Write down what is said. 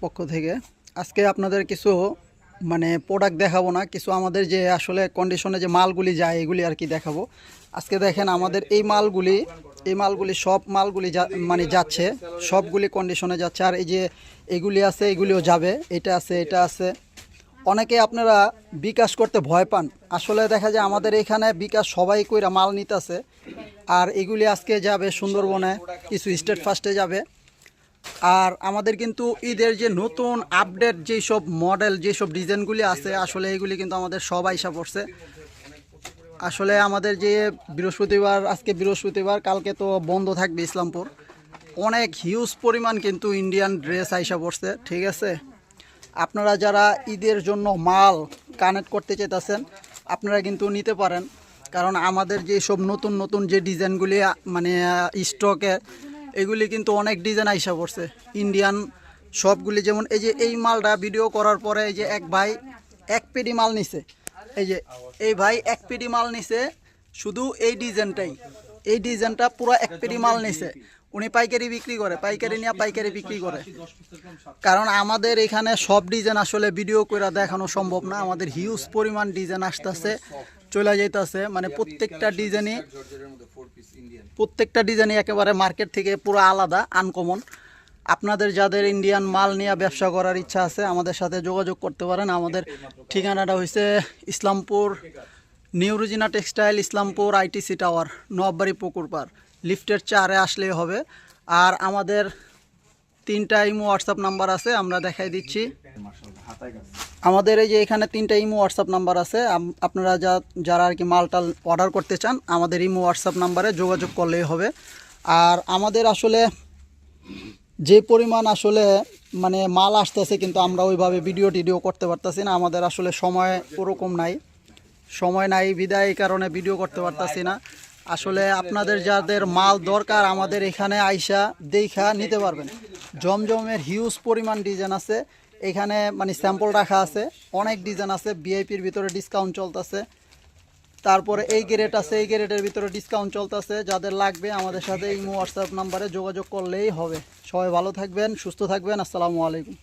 পক্ষ থেকে আজকে আপনাদের কিছু মানে প্রোডাক্ট দেখাবো না, কিছু আমাদের যে আসলে কন্ডিশনে যে মালগুলি যায় এগুলি আর কি দেখাবো। আজকে দেখেন আমাদের এই মালগুলি সব মালগুলি মানে যাচ্ছে, সবগুলি কন্ডিশনে যাচ্ছে। আর এই যে এগুলি আছে এগুলিও যাবে, এটা আছে। অনেকে আপনারা বিকাশ করতে ভয় পান, আসলে দেখা যায় আমাদের এখানে বিকাশ সবাই কইরা মাল নিতেছে। আর এগুলি আজকে যাবে সুন্দরবনে, কিছু স্টেট ফার্স্টে যাবে। আর আমাদের কিন্তু ঈদের যে নতুন আপডেট যেই সব মডেল যেসব ডিজাইনগুলি আছে আসলে এগুলি কিন্তু আমাদের সব আইসা পড়ছে। আসলে আমাদের যে আজকে বৃহস্পতিবার, কালকে তো বন্ধ থাকবে ইসলামপুর, অনেক হিউজ পরিমাণ কিন্তু ইন্ডিয়ান ড্রেস আইসা পড়ছে। ঠিক আছে, আপনারা যারা ঈদের জন্য মাল কানেক্ট করতে চাইতেছেন আপনারা কিন্তু নিতে পারেন, কারণ আমাদের যে সব নতুন নতুন যে ডিজাইনগুলি মানে স্টকে এগুলি কিন্তু অনেক ডিজাইন আইসা পড়ছে ইন্ডিয়ান সবগুলি। যেমন এই যে এই মালটা ভিডিও করার পরে এই যে এক ভাই এক পেডি মাল নিছে, এই ভাই এক পেডি মাল নিছে, শুধু এই ডিজাইনটা পুরো এক পেডি মাল নিছে। উনি পাইকারি বিক্রি করে, পাইকারি নিয়ে পাইকারি বিক্রি করে, কারণ আমাদের এখানে সব ডিজাইন আসলে ভিডিও করে দেখানো সম্ভব না। আমাদের হিউজ পরিমাণ ডিজাইন আসতেছে, চলে যাইতেছে, মানে প্রত্যেকটা ডিজাইনই একেবারে মার্কেট থেকে পুরো আলাদা, আনকমন। আপনাদের যাদের ইন্ডিয়ান মাল নিয়ে ব্যবসা করার ইচ্ছা আছে আমাদের সাথে যোগাযোগ করতে পারেন। আমাদের ঠিকানাটা হয়েছে Islampur new Rozina textile, Islampur ITC tower, Nawabbari পুকুর পাড়, লিফটের 4-এ আসলেই হবে। আর আমাদের 3টা ইমো হোয়াটসঅ্যাপ নাম্বার আছে, আমরা দেখাই দিচ্ছি। আমাদের এই যে এখানে 3টা ইমো হোয়াটসঅ্যাপ নাম্বার আছে, আপনারা যারা আর কি মালটাল অর্ডার করতে চান আমাদের ইমো হোয়াটসঅ্যাপ নাম্বারে যোগাযোগ করলেই হবে। আর আমাদের আসলে যে পরিমাণ আসলে মানে মাল আসতেছে কিন্তু আমরা ওইভাবে ভিডিও করতে পারতেছি না, আমাদের আসলে সময় ওরকম সময় নাই বিদায়, এই কারণে ভিডিও করতে পারতেছি না। আসলে আপনাদের যাদের মাল দরকার আমাদের এখানে আইসা দেখা নিতে পারবেন। জমজমের হিউজ পরিমাণ ডিজাইন আছে এখানে, মানে স্যাম্পল রাখা আছে, অনেক ডিজাইন আছে। ভিআইপির ভিতরে ডিসকাউন্ট চলতেছে, তারপরে এই গ্রেড আছে, এই গ্রেডের ভিতরে ডিসকাউন্ট চলতেছে। যাদের লাগবে আমাদের সাথে ইমো হোয়াটসঅ্যাপ নাম্বারে যোগাযোগ করলেই হবে। সবাই ভালো থাকবেন, সুস্থ থাকবেন, আসসালামু আলাইকুম।